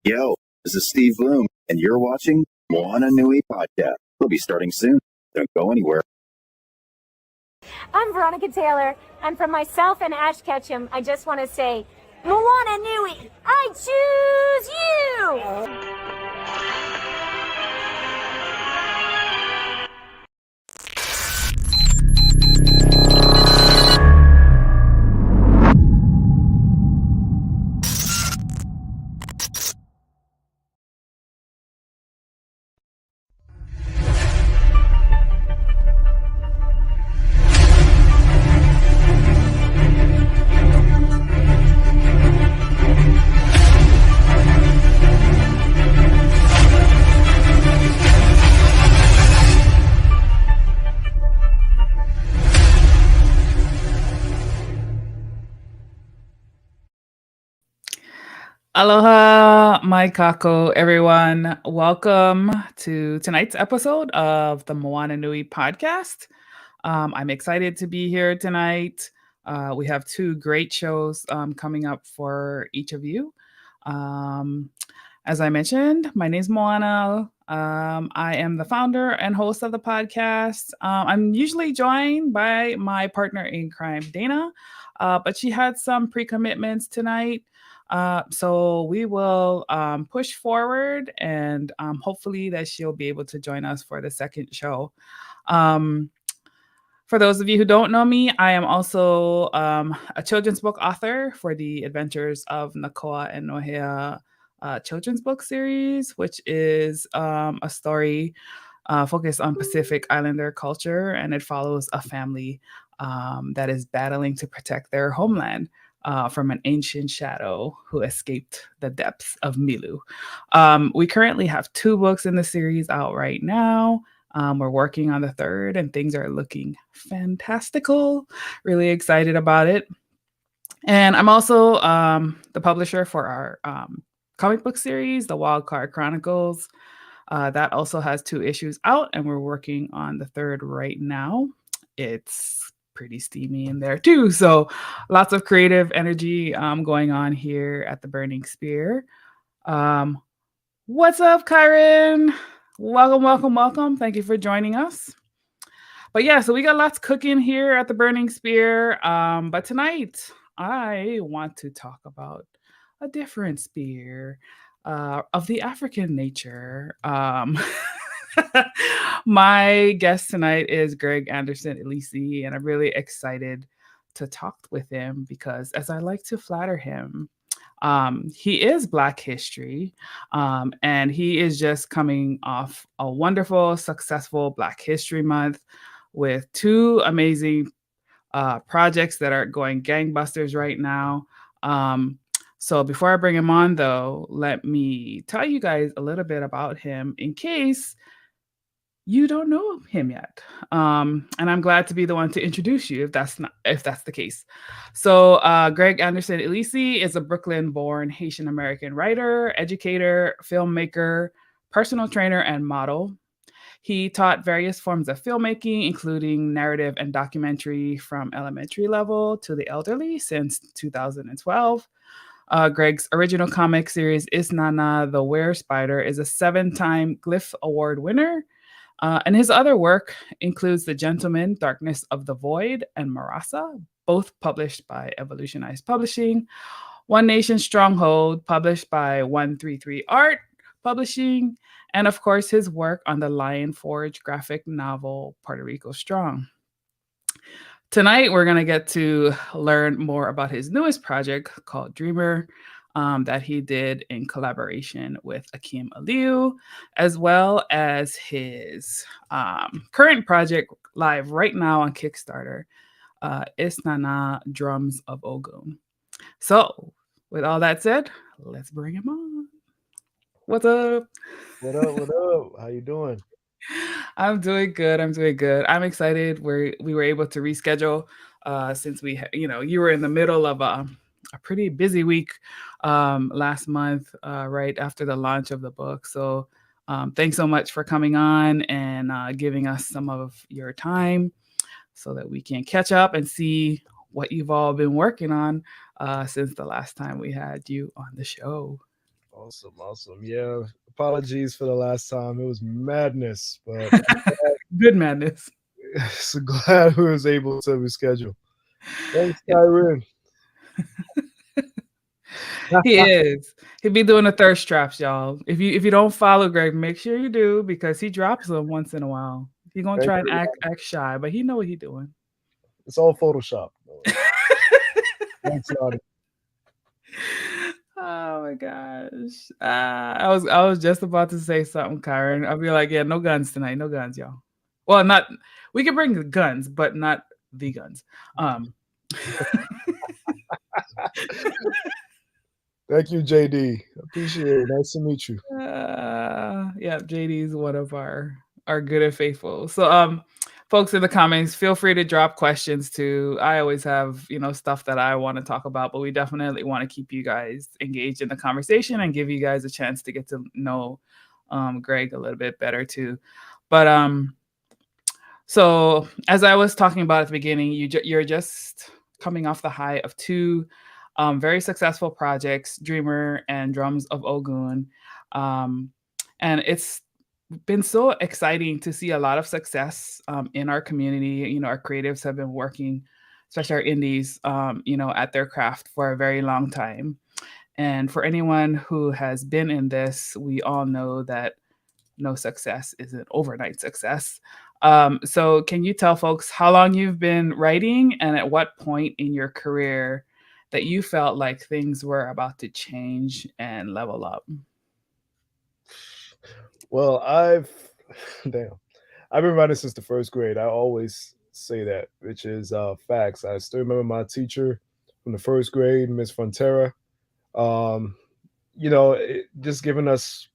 Yo, this is Steve Bloom, and you're watching Moana Nui Podcast. We'll be starting soon. Don't go anywhere. I'm Veronica Taylor. I'm from myself and Ash Ketchum. I just want to say, Moana Nui, I choose you! Aloha, mai kako, everyone. Welcome to tonight's episode of the Moana Nui Podcast. I'm excited to be here tonight. We have two great shows coming up for each of you. As I mentioned, my name is Moana. I am the founder and host of the podcast. I'm usually joined by my partner in crime, Dana, but she had some pre-commitments tonight. So we will push forward and hopefully that she'll be able to join us for the second show. For those of you who don't know me, I am also a children's book author for the Adventures of Nakoa and Nohea children's book series, which is a story focused on Pacific Islander culture, and it follows a family that is battling to protect their homeland from an ancient shadow who escaped the depths of Milu. We currently have 2 books in the series out right now. We're working on the 3rd, and things are looking fantastical. Really excited about it. And I'm also the publisher for our comic book series, The Wildcard Chronicles. That also has 2 issues out, and we're working on the 3rd right now. It's pretty steamy in there too. So lots of creative energy going on here at the Burning Spear. What's up, Kyron? Welcome. Thank you for joining us. But yeah, so we got lots cooking here at the Burning Spear. But tonight I want to talk about a different spear of the African nature. My guest tonight is Greg Anderson Elysée, and I'm really excited to talk with him because, as I like to flatter him, he is Black History, and he is just coming off a wonderful, successful Black History Month with 2 amazing projects that are going gangbusters right now. So before I bring him on, though, let me tell you guys a little bit about him in case you don't know him yet. And I'm glad to be the one to introduce you if that's the case. So Greg Anderson Elysée is a Brooklyn-born Haitian-American writer, educator, filmmaker, personal trainer, and model. He taught various forms of filmmaking, including narrative and documentary from elementary level to the elderly since 2012. Greg's original comic series, Is Nana the Were Spider, is a 7-time Glyph Award winner. And his other work includes The Gentleman, Darkness of the Void, and Marassa, both published by Evoluzione Publishing. OneNation Stronghold, published by 133 Art Publishing, and of course his work on the Lion Forge graphic novel Puerto Rico Strong. Tonight, we're going to get to learn more about his newest project called Dreamer, that he did in collaboration with Akim Aliu, as well as his current project live right now on Kickstarter, Isnana Drums of Ogoun. So, with all that said, let's bring him on. What's up? What up? What up? How you doing? I'm doing good. I'm excited. We were able to reschedule since you were in the middle of a pretty busy week last month, right after the launch of the book. So thanks so much for coming on and giving us some of your time so that we can catch up and see what you've all been working on since the last time we had you on the show. Awesome. Yeah, apologies for the last time. It was madness, but Good madness. so glad we was able to reschedule. Thanks, Kyron. He is. He'll be doing the thirst traps, y'all. If you don't follow Greg, make sure you do because he drops them once in a while. He's gonna try and act shy, but he know what he's doing. It's all Photoshop. Thanks, Yanni. Oh my gosh. I was just about to say something, Kyron. I'll be like, yeah, no guns tonight. No guns, y'all. Well, not we can bring the guns, but not the guns. Thank you, JD. Appreciate it. Nice to meet you. Yeah, JD is one of our good and faithful. So folks in the comments, feel free to drop questions too. I always have, stuff that I want to talk about, but we definitely want to keep you guys engaged in the conversation and give you guys a chance to get to know Greg a little bit better too. But so as I was talking about at the beginning, you're just coming off the high of two very successful projects, Dreamer and Drums of Ogoun. And it's been so exciting to see a lot of success in our community. Our creatives have been working, especially our indies, at their craft for a very long time. And for anyone who has been in this, we all know that no success is an overnight success. So can you tell folks how long you've been writing and at what point in your career that you felt like things were about to change and level up? Well, I've been writing since the first grade. I always say that, which is facts. I still remember my teacher from the first grade, Miss Frontera. Just giving us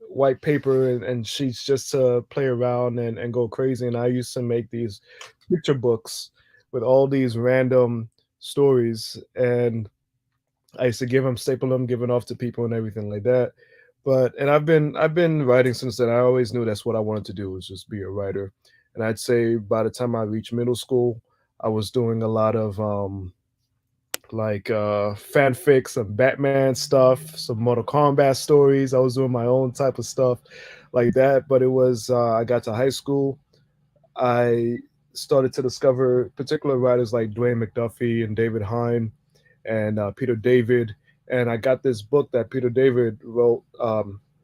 white paper and sheets just to play around and go crazy. And I used to make these picture books with all these random stories, and I used to staple them, give it off to people and everything like that. And I've been writing since then. I always knew that's what I wanted to do, was just be a writer. And I'd say by the time I reached middle school, I was doing a lot of fanfics, some Batman stuff, some Mortal Kombat stories. I was doing my own type of stuff like that. But it was I got to high school, I started to discover particular writers like Dwayne McDuffie and David Hine and Peter David. And I got this book that Peter David wrote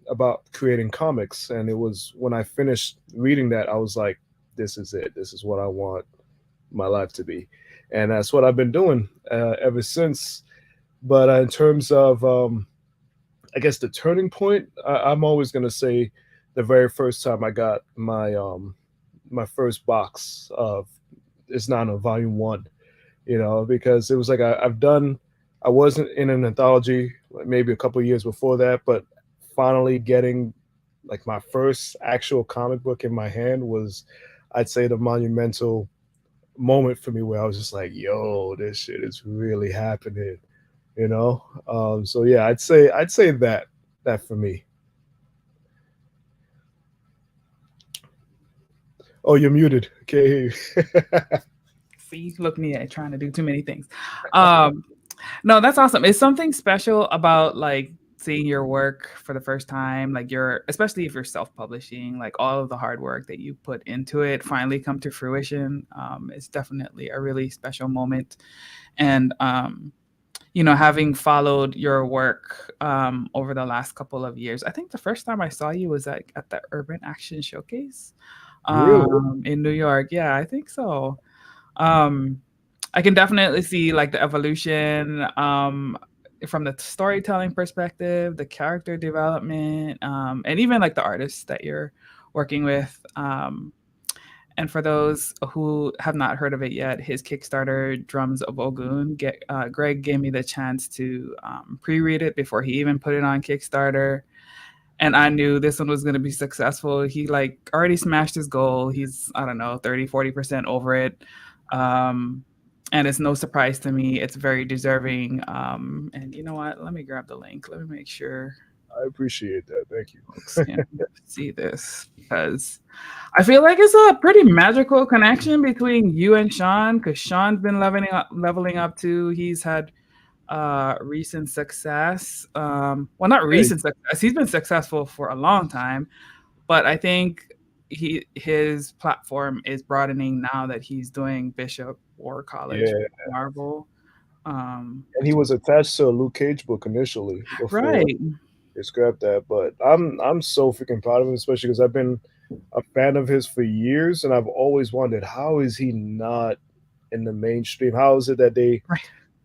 about creating comics. And it was when I finished reading that, I was like, this is it. This is what I want my life to be. And that's what I've been doing ever since. But in terms of, I guess, the turning point, I'm always going to say the very first time I got my my first box of It's Not a Volume 1, because it was like I wasn't in an anthology maybe a couple of years before that, but finally getting like my first actual comic book in my hand was, I'd say, the monumental moment for me where I was just like, yo, this shit is really happening, So yeah, I'd say that for me. Oh, you're muted. Okay. See, look me at trying to do too many things. No, that's awesome. It's something special about like seeing your work for the first time, like especially if you're self-publishing, like all of the hard work that you put into it finally come to fruition. It's definitely a really special moment. And having followed your work over the last couple of years, I think the first time I saw you was at the Urban Action Showcase Really? in New York. Yeah, I think so. Um, I can definitely see like the evolution from the storytelling perspective, the character development, and even like the artists that you're working with. And for those who have not heard of it yet, his Kickstarter, Drums of Ogoun, Greg gave me the chance to pre-read it before he even put it on Kickstarter. And I knew this one was going to be successful. He like already smashed his goal. He's, I don't know, 30-40% over it. And it's no surprise to me. It's very deserving. And you know what? Let me grab the link. Let me make sure I appreciate that. Thank you. folks can see this, because I feel like it's a pretty magical connection between you and Sean, because Sean's been leveling up too. He's had recent success. Well, not recent success. He's been successful for a long time, but I think his platform is broadening now that he's doing Bishop War College Marvel. And he was attached to a Luke Cage book initially. Right. They scrapped that, but I'm so freaking proud of him, especially because I've been a fan of his for years, and I've always wondered, how is he not in the mainstream? How is it that they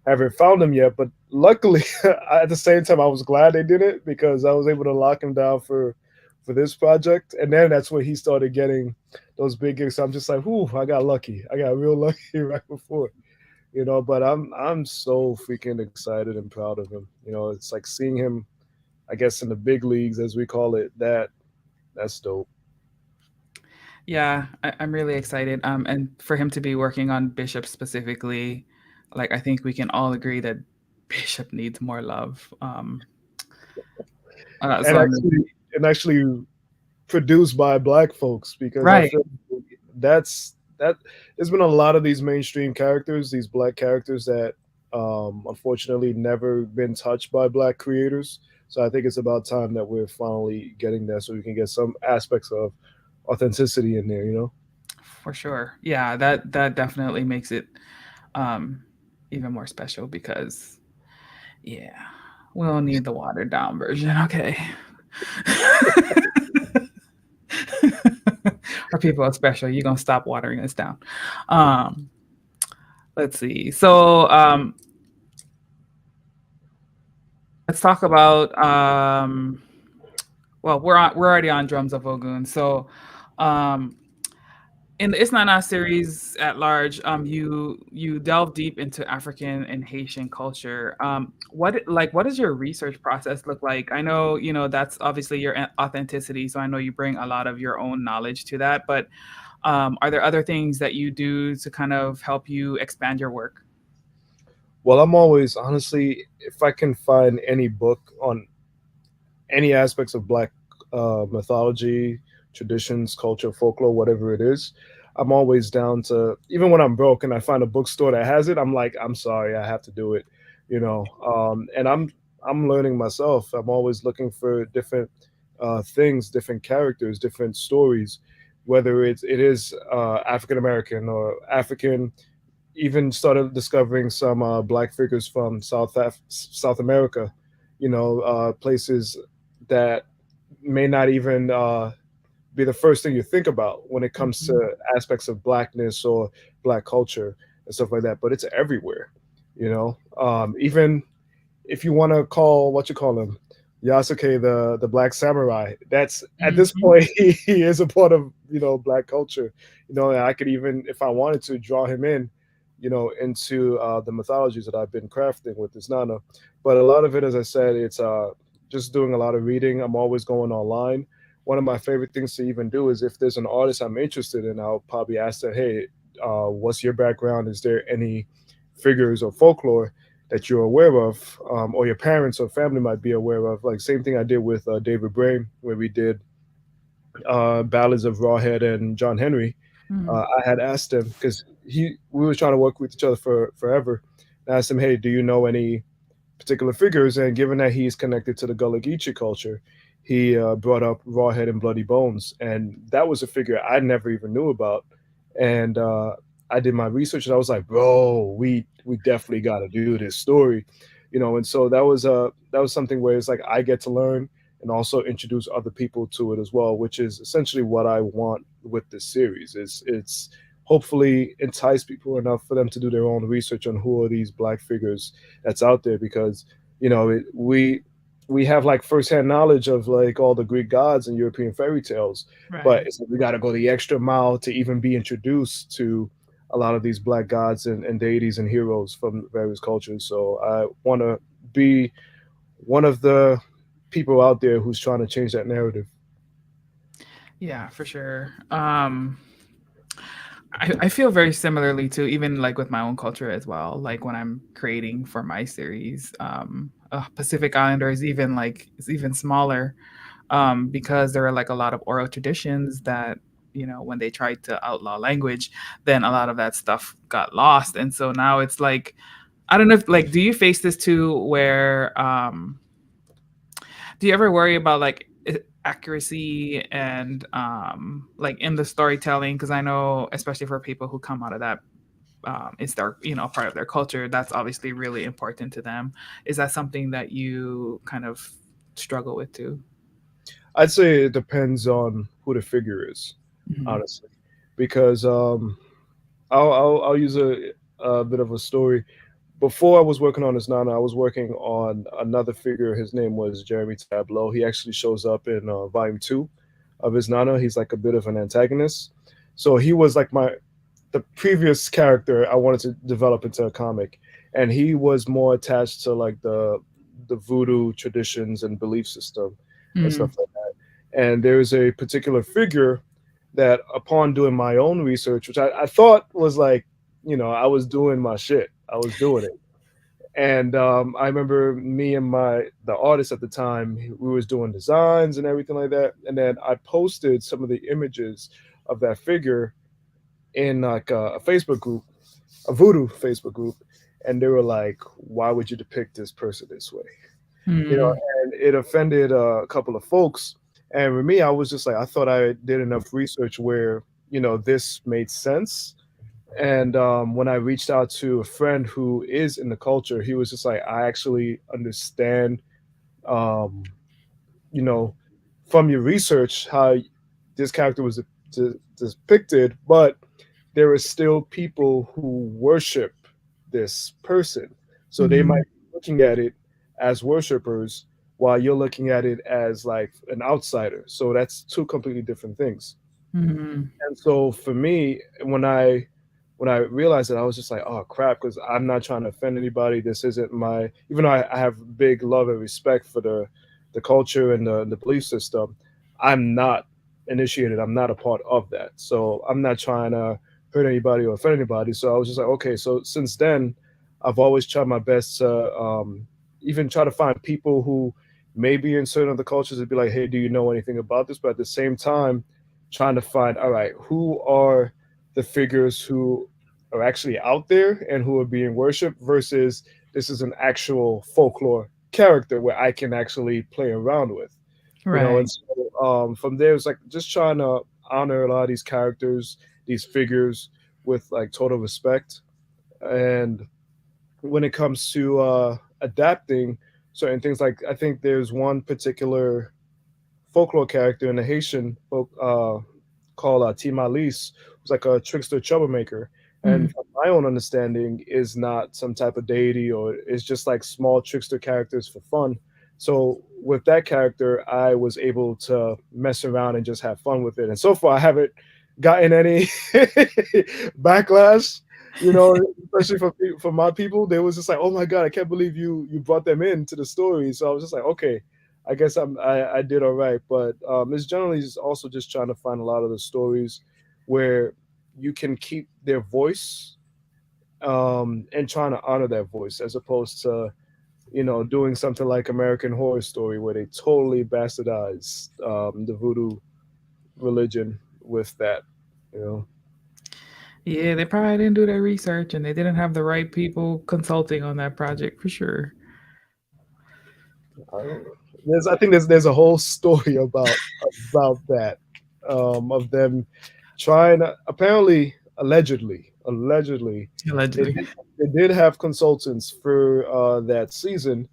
haven't found him yet? But luckily, at the same time, I was glad they did it, because I was able to lock him down for this project, and then that's when he started getting those big gigs. So I'm just like, whoo, I got lucky. I got real lucky right before, But I'm so freaking excited and proud of him. It's like seeing him, I guess, in the big leagues, as we call it. That's dope. Yeah, I'm really excited. And for him to be working on Bishop specifically, like, I think we can all agree that Bishop needs more love. And actually produced by Black folks, because I feel that there's been a lot of these mainstream characters, these Black characters that unfortunately never been touched by Black creators. So I think it's about time that we're finally getting there, so we can get some aspects of authenticity in there, For sure. Yeah, that definitely makes it even more special, because we'll need the watered down version. Okay. Our people are special. You're gonna stop watering us down. Let's see. So let's talk about well, we're already on Drums of Ogoun. So in the It's Not Now series at large, you delve deep into African and Haitian culture. What does your research process look like? I know, that's obviously your authenticity, so I know you bring a lot of your own knowledge to that, but are there other things that you do to kind of help you expand your work? Well, I'm always, honestly, if I can find any book on any aspects of Black mythology, traditions, culture, folklore, whatever it is, I'm always down to, even when I'm broke and I find a bookstore that has it, I'm like, I'm sorry, I have to do it, and I'm learning myself. I'm always looking for different things, different characters, different stories, whether it is African-American or African. Even started discovering some Black figures from South America, places that may not even be the first thing you think about when it comes to aspects of Blackness or Black culture and stuff like that. But it's everywhere, even if you want to call, what you call him, Yasuke, the Black Samurai, that's at this point, he is a part of, Black culture, and I could even, if I wanted to, draw him in, into the mythologies that I've been crafting with this Nana. But a lot of it, as I said, it's just doing a lot of reading. I'm always going online. One of my favorite things to even do is, if there's an artist I'm interested in, I'll probably ask them, hey, what's your background? Is there any figures or folklore that you're aware of, or your parents or family might be aware of? Like, same thing I did with David Brain, where we did Ballads of Rawhead and John Henry. I had asked him, because we were trying to work with each other for forever. I asked him, hey, do you know any particular figures? And given that he's connected to the Gullah Geechee culture, he brought up Rawhead and Bloody Bones, and that was a figure I never even knew about. And I did my research, and I was like, bro, we definitely got to do this story. And so that was something where it's like I get to learn and also introduce other people to it as well, which is essentially what I want with this series. It's hopefully entice people enough for them to do their own research on who are these Black figures that's out there, because we have like firsthand knowledge of like all the Greek gods and European fairy tales, Right. but it's like we got to go the extra mile to even be introduced to a lot of these Black gods and deities and heroes from various cultures. So I want to be one of the people out there who's trying to change that narrative. Yeah, for sure. I feel very similarly to, even like with my own culture as well. Like when I'm creating for my series, Pacific Islander is even smaller, because there are like a lot of oral traditions that, when they tried to outlaw language, then a lot of that stuff got lost. And so now it's like, I don't know if like, do you face this too, where do you ever worry about like accuracy and like in the storytelling? Because I know, especially for people who come out of that, it's their part of their culture, that's obviously really important to them. Is that something that you kind of struggle with too? I'd say it depends on who the figure is, Mhm. honestly, because I'll use a bit of a story. Before I was working on this Nana, I was working on another figure. His name was Jeremy Tableau. He actually shows up in volume 2 of his Nana. He's like a bit of an antagonist. So he was like the previous character I wanted to develop into a comic, and he was more attached to like the voodoo traditions and belief system and Mm. stuff like that. And there's a particular figure that, upon doing my own research, which I thought was like, I was doing my shit. I was doing it. And I remember me and the artist at the time, we was doing designs and everything like that. And then I posted some of the images of that figure in like a Facebook group, a voodoo Facebook group. And they were like, why would you depict this person this way? Mm. And it offended a couple of folks. And for me, I was just like, I thought I did enough research where, this made sense. And when I reached out to a friend who is in the culture, he was just like, I actually understand, um, you know, from your research how this character was depicted, but there are still people who worship this person. So they Mhm. might be looking at it as worshipers while you're looking at it as like an outsider. So that's two completely different things. Mhm. And so for me, when I realized that, I was just like, oh crap, because I'm not trying to offend anybody. This isn't my, even though I have big love and respect for the culture and the belief system, I'm not initiated. I'm not a part of that. So I'm not trying to hurt anybody or offend anybody. So I was just like, okay. So since then, I've always tried my best to even try to find people who may be in certain other cultures and be like, hey, do you know anything about this? But at the same time, trying to find, all right, who are the figures who are actually out there and who are being worshipped versus this is an actual folklore character where I can actually play around with, Right. and so from there it's like just trying to honor a lot of these characters, these figures, with like total respect. And when it comes to adapting certain things, like I think there's one particular folklore character in the Haitian folk called Timalis, who's like a trickster troublemaker. Mm. And from my own understanding, is not some type of deity, or it's just like small trickster characters for fun. So with that character, I was able to mess around and just have fun with it. And so far, I haven't gotten any backlash. Especially for my people, they was just like, "Oh my god, I can't believe you brought them into the story." So I was just like, "Okay, I guess I did all right." But it's generally just also just trying to find a lot of the stories where you can keep their voice, and trying to honor that voice, as opposed to doing something like American Horror Story where they totally bastardize the voodoo religion with that. You know. Yeah, they probably didn't do their research and they didn't have the right people consulting on that project for sure. I don't know. I think there's a whole story about that, of them trying to, apparently, allegedly, they Allegedly. did, they did have consultants for that season,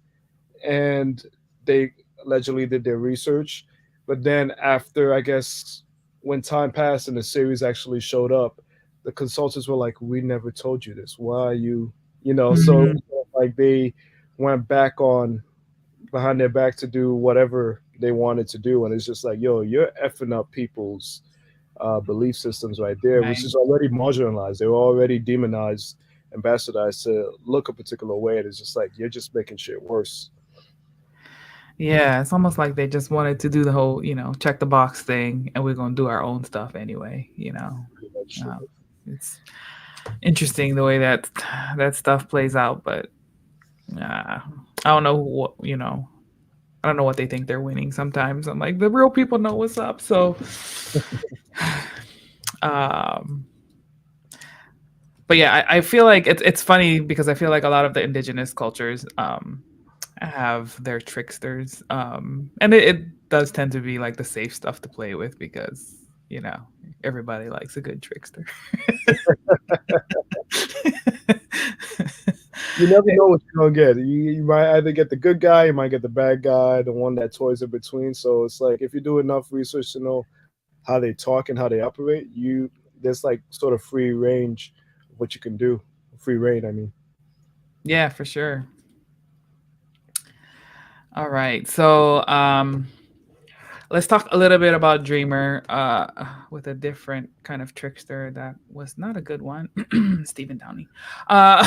and they allegedly did their research. But then after, I guess, when time passed and the series actually showed up, the consultants were like, "We never told you this. Why are you, So Mhm. like they went back on behind their back to do whatever they wanted to do, and it's just like, yo, you're effing up people's belief systems right there, which Right. is already marginalized. They were already demonized and bastardized to look a particular way, and it's just like you're just making shit worse. Yeah, it's almost like they just wanted to do the whole, check the box thing, and we're gonna do our own stuff anyway. That's true. It's interesting the way that stuff plays out, but I don't know I don't know what they think they're winning. Sometimes I'm like, the real people know what's up. So, um, but yeah, I feel like it's funny because I feel like a lot of the indigenous cultures have their tricksters, and it does tend to be like the safe stuff to play with because everybody likes a good trickster. You never know what you're gonna get. You might either get the good guy, you might get the bad guy, the one that toys in between. So it's like if you do enough research to know how they talk and how they operate, there's like sort of free range of what you can do. Free reign, I mean. Yeah, for sure. All right, so let's talk a little bit about Dreamer with a different kind of trickster that was not a good one. Stephen Downey. Uh,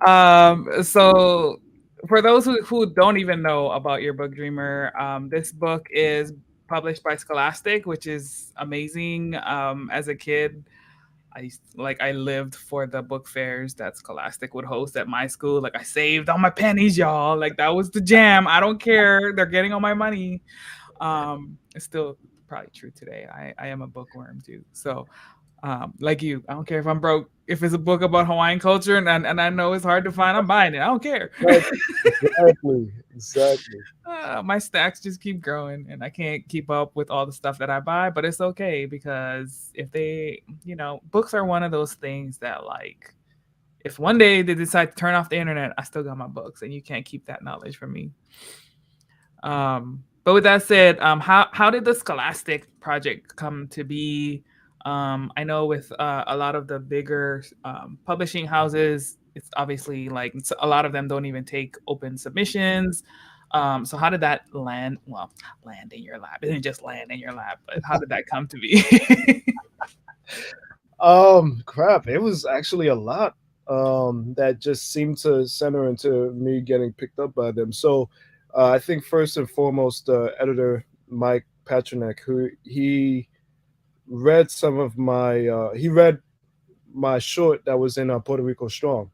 Uh, so for those who don't even know about your book Dreamer, this book is published by Scholastic, which is amazing. As a kid, I lived for the book fairs that Scholastic would host at my school. Like I saved all my pennies, y'all. Like that was the jam. I don't care. They're getting all my money. It's still probably true today. I am a bookworm too. So like you, I don't care if I'm broke. If it's a book about Hawaiian culture and I know it's hard to find, I'm buying it. I don't care. exactly. My stacks just keep growing and I can't keep up with all the stuff that I buy, but it's okay because if books are one of those things that like, if one day they decide to turn off the internet, I still got my books and you can't keep that knowledge from me. But with that said, how did the Scholastic project come to be? I know with a lot of the bigger publishing houses, it's obviously like a lot of them don't even take open submissions. So how did that land? Well, land in your lap. It didn't just land in your lap, but how did that come to be? Crap. It was actually a lot that just seemed to center into me getting picked up by them. So I think first and foremost, editor Mike Patronek, who he read some of my he read my short that was in Puerto Rico Strong,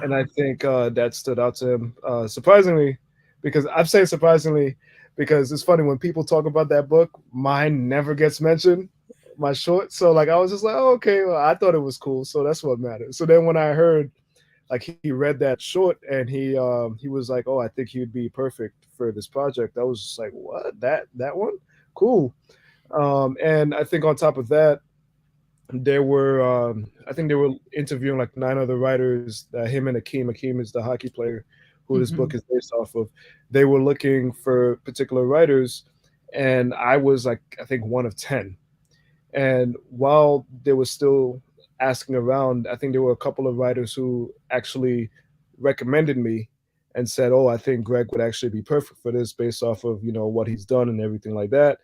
and I think that stood out to him surprisingly, because I'm saying surprisingly because it's funny when people talk about that book, mine never gets mentioned, my short. So like I was just like, oh, okay, well, I thought it was cool, so that's what mattered. So then when I heard like he read that short and he was like, oh, I think he would be perfect for this project, I was just like, what, that one, cool. And I think on top of that, there were I think they were interviewing like 9 other writers. Him and Akeem is the hockey player who this book Mhm. is based off of. They were looking for particular writers, and I was like I think one of 10. And while they were still asking around, I think there were a couple of writers who actually recommended me and said, "Oh, I think Greg would actually be perfect for this based off of what he's done and everything like that."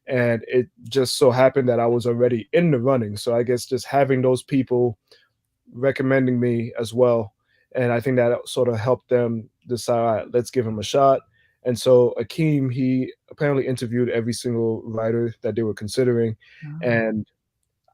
And it just so happened that I was already in the running, so I guess just having those people recommending me as well, and I think that sort of helped them decide, all right, let's give him a shot. And so Akeem, he apparently interviewed every single writer that they were considering, Oh. and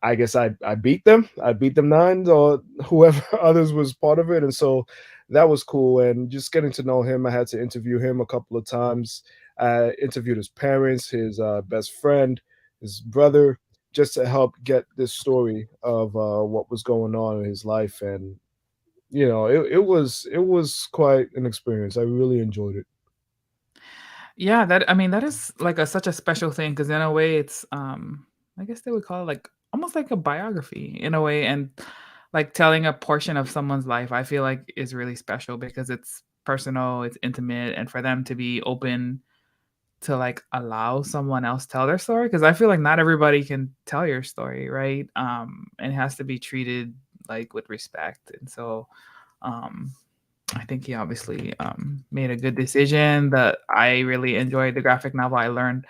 I guess I beat them. I beat them 9 or whoever others was part of it, and so that was cool. And just getting to know him, I had to interview him a couple of times. I interviewed his parents, his best friend, his brother, just to help get this story of what was going on in his life. And it was quite an experience. I really enjoyed it. Yeah, that I mean that is like such a special thing because in a way it's I guess they would call it like almost like a biography in a way, and like telling a portion of someone's life. I feel like is really special because it's personal, it's intimate, and for them to be open to like allow someone else tell their story, because I feel like not everybody can tell your story, right? And it has to be treated like with respect. And so um I think he obviously made a good decision. That I really enjoyed the graphic novel. I learned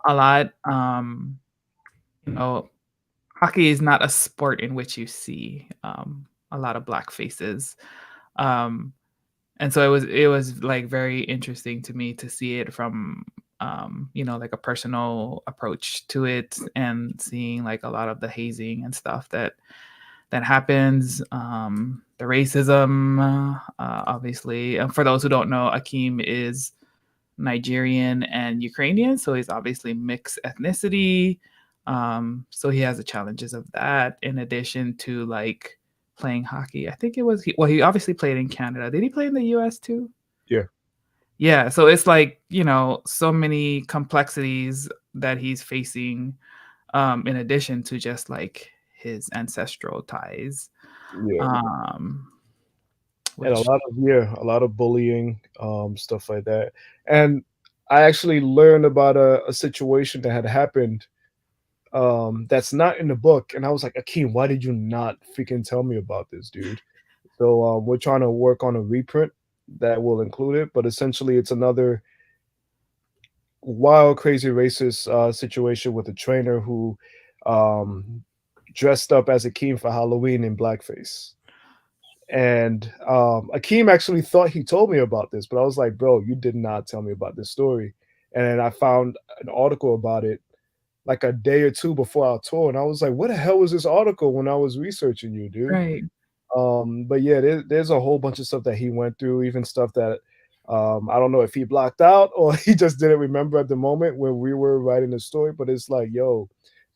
a lot. You know, hockey is not a sport in which you see a lot of black faces. Um, and so it was like very interesting to me to see it from like a personal approach to it, and seeing like a lot of the hazing and stuff that happens, the racism, obviously. And for those who don't know, Akeem is Nigerian and Ukrainian, so he's obviously mixed ethnicity. So he has the challenges of that, in addition to like playing hockey. I think he obviously played in Canada. Did he play in the US too? Yeah. Yeah, so it's like, so many complexities that he's facing, in addition to just like his ancestral ties. Yeah. Um, And which a lot of bullying, stuff like that. And I actually learned about a situation that had happened, that's not in the book, and I was like, Akeem, why did you not freaking tell me about this, dude? So we're trying to work on a reprint that will include it, but essentially it's another wild, crazy racist situation with a trainer who um, dressed up as Akeem for Halloween in blackface. And Akeem actually thought he told me about this, but I was like, bro, you did not tell me about this story. And then I found an article about it like a day or two before our tour, and I was like, what the hell was this article when I was researching you, dude? right. But yeah, there's a whole bunch of stuff that he went through, even stuff that I don't know if he blocked out or he just didn't remember at the moment when we were writing the story. But it's like, yo,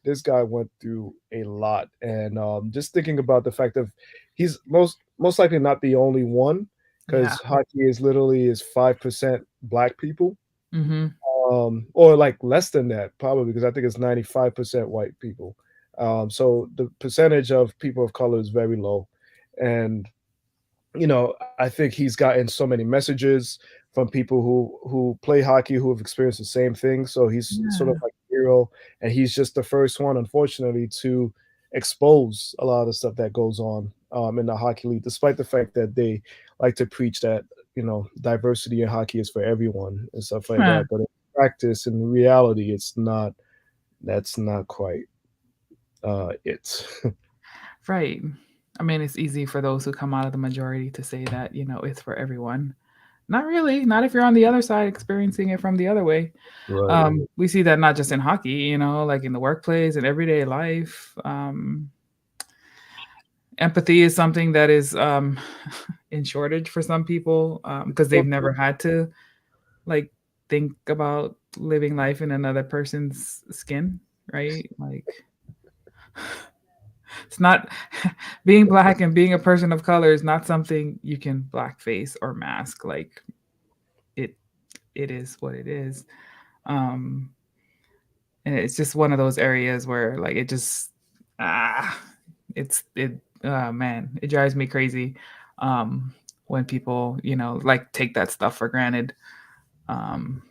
this guy went through a lot, and just thinking about the fact of he's most likely not the only one, Yeah. because hockey is literally is 5% black people, Hmm. or like less than that probably, because I think it's 95% white people. So the percentage of people of color is very low, and I think he's gotten so many messages from people who play hockey who have experienced the same thing. So he's sort of Yeah. like a hero, and he's just the first one, unfortunately, to expose a lot of the stuff that goes on in the hockey league, despite the fact that they like to preach that diversity in hockey is for everyone and stuff like Huh. that. But in practice, in reality, it's not. That's not quite it. Right. I mean, it's easy for those who come out of the majority to say that, it's for everyone. Not really. Not if you're on the other side experiencing it from the other way. Right. We see that not just in hockey, like in the workplace and everyday life. Empathy is something that is in shortage for some people, because they've never had to like think about living life in another person's skin, right? Like it's not being black and being a person of color is not something you can blackface or mask. Like it it is what it is. Um and it's just one of those areas where like it just ah it man, it drives me crazy when people, like take that stuff for granted. Um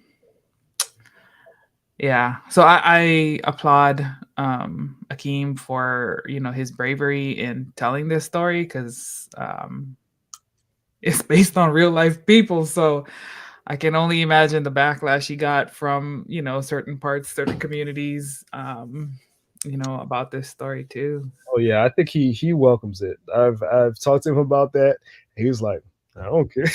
Yeah. So I applaud Akeem for, his bravery in telling this story, because it's based on real life people. So I can only imagine the backlash he got from, certain parts, certain communities, about this story too. Oh yeah, I think he welcomes it. I've talked to him about that. He was like, I don't care.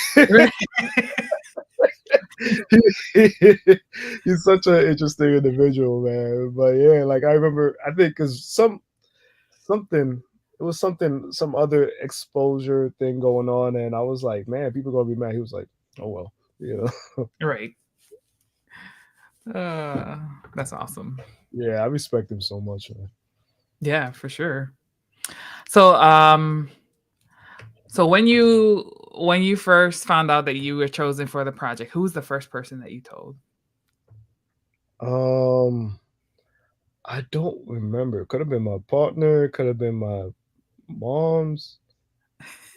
He's such an interesting individual, man. But yeah, like I remember, I think because something it was some other exposure thing going on, and I was like, man, people gonna be mad. He was like, oh well, Right. Uh, that's awesome. yeah, I respect him so much, man. Yeah, for sure. So so when you first found out that you were chosen for the project, who's the first person that you told? Um, I don't remember. Could have been my partner. Could have been my mom's.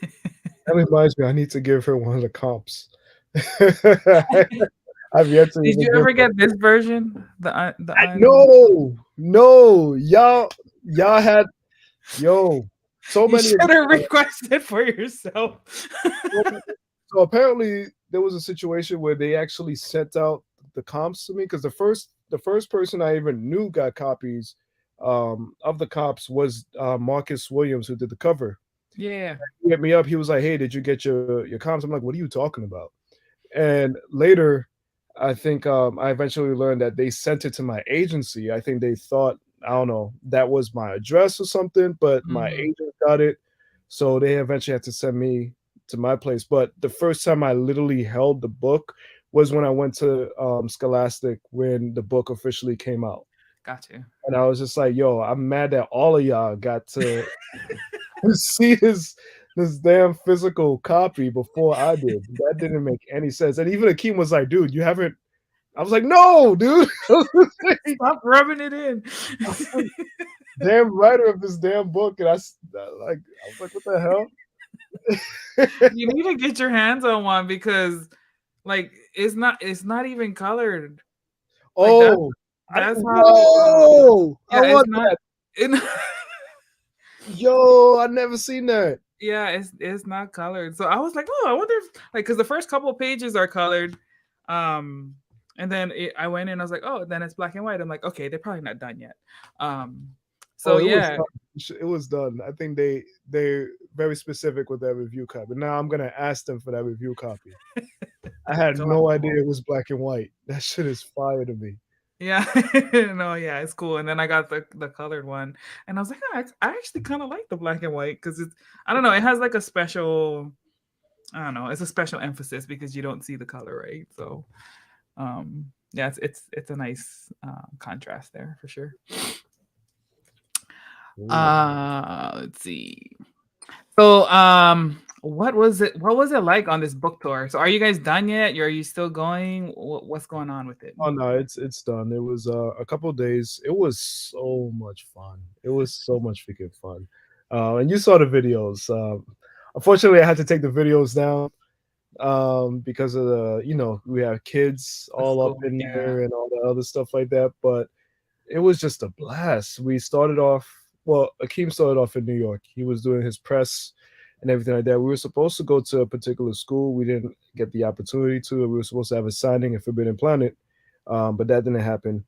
That reminds me, I need to give her one of the comps. I've yet to Did even you give ever her. get this version? The island? No, y'all had so You many of should these. have requested for yourself. So apparently there was a situation where they actually sent out the comps to me because the first person I even knew got copies of the comps was Marcus Williams, who did the cover. Yeah. He hit me up. He was like, "Hey, did you get your comps?" I'm like, "What are you talking about?" And later, I think I eventually learned that they sent it to my agency. I think they thought, I don't know, that was my address or something, but my Mhm. agent got it. So they eventually had to send me to my place. But the first time I literally held the book was when I went to Scholastic when the book officially came out. Got you. And I was just like, yo, I'm mad that all of y'all got to see this damn physical copy before I did. That didn't make any sense. And even Akeem was like, dude, you haven't. I was like, no, dude. Stop rubbing it in. Damn writer of this damn book. And I was like, what the hell? You need to get your hands on one because like it's not even colored. Like Oh, that's how whoa! I yeah, it's want not that. it, Yo, I never seen that. yeah, it's not colored. So I was like, oh, I wonder if like because the first couple pages are colored. And then I went in, I was like, oh, then it's black and white. I'm like, okay, they're probably not done yet. So Oh, it was yeah, done. It was done. I think they're very specific with that review copy. Now I'm gonna ask them for that review copy. I had no idea it was black and white. That shit is fire to me. yeah, no, yeah, it's cool. And then I got the colored one, and I was like, oh, I actually kind of like the black and white because it's I don't know, it has like a special I don't know, it's a special emphasis because you don't see the color, right? So yeah, it's a nice contrast there for sure. Let's see. So what was it like on this book tour? So are you guys done yet? Are you still going? What's going on with it? Oh no, it's done. It was a couple of days. It was so much fun. It was so much freaking fun. And you saw the videos. Unfortunately, I had to take the videos down because of we have kids The all up school, in yeah. there and all the other stuff like that. But it was just a blast. We started off. Well, Akeem started off in New York. He was doing his press and everything like that. We were supposed to go to a particular school. We didn't get the opportunity to. We were supposed to have a signing at Forbidden Planet, but that didn't happen.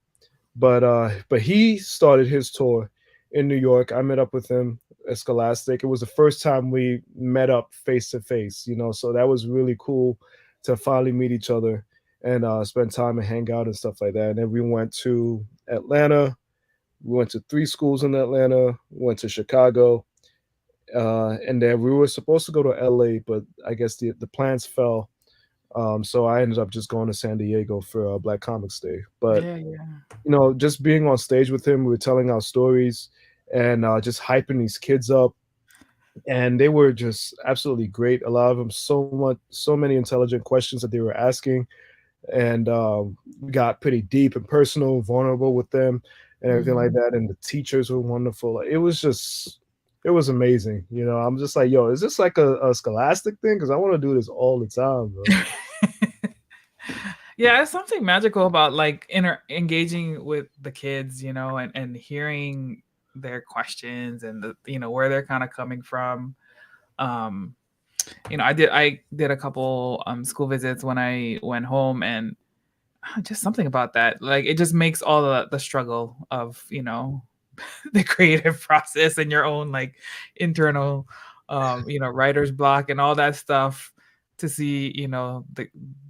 But he started his tour in New York. I met up with him at Scholastic. It was the first time we met up face to face, so that was really cool to finally meet each other and spend time and hang out and stuff like that. And then we went to Atlanta. We went to 3 schools in Atlanta, went to Chicago, and then we were supposed to go to LA, but I guess the plans fell. So I ended up just going to San Diego for Black Comics Day. But Yeah, yeah. just being on stage with him, we were telling our stories and just hyping these kids up, and they were just absolutely great. A lot of them, so many intelligent questions that they were asking, and we got pretty deep and personal, vulnerable with them, and everything like that. And the teachers were wonderful. It was amazing. I'm just like, yo, is this like a Scholastic thing? Because I want to do this all the time, bro. Yeah, it's something magical about like engaging with the kids, and hearing their questions and where they're kind of coming from. I did a couple school visits when I went home, and just something about that, like it just makes all the struggle of the creative process and your own like internal writer's block and all that stuff to see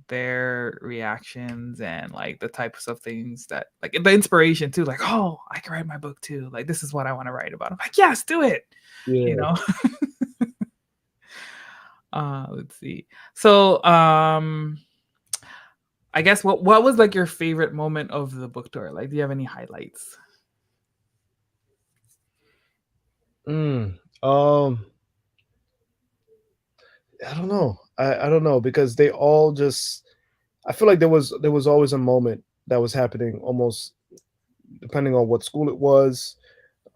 their reactions and like the types of things that like the inspiration too, like, oh, I can write my book too, like this is what I want to write about. I'm like, yes, do it. Yeah. Let's see. So I guess what was like your favorite moment of the book tour? Like, do you have any highlights? I don't know. I don't know because they all just. I feel like there was always a moment that was happening almost depending on what school it was,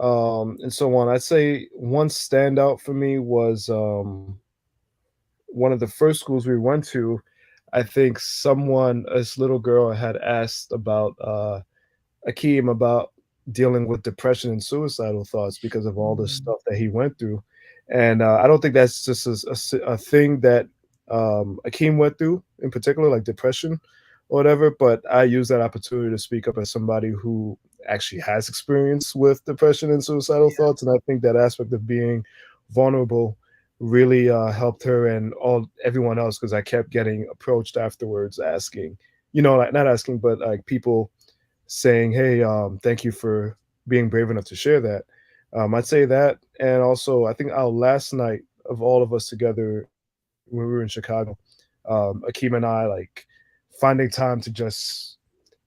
and so on. I'd say one standout for me was one of the first schools we went to. I think this little girl had asked about Akeem about dealing with depression and suicidal thoughts because of all the stuff that he went through. And I don't think that's just a thing that Akeem went through in particular, like depression or whatever. But I use that opportunity to speak up as somebody who actually has experience with depression and suicidal thoughts. And I think that aspect of being vulnerable really helped her and everyone else, because I kept getting approached afterwards asking, like not asking, but like people saying, "Hey, thank you for being brave enough to share that." I'd say that, and also I think our last night of all of us together when we were in Chicago, Akeem and I, like, finding time to just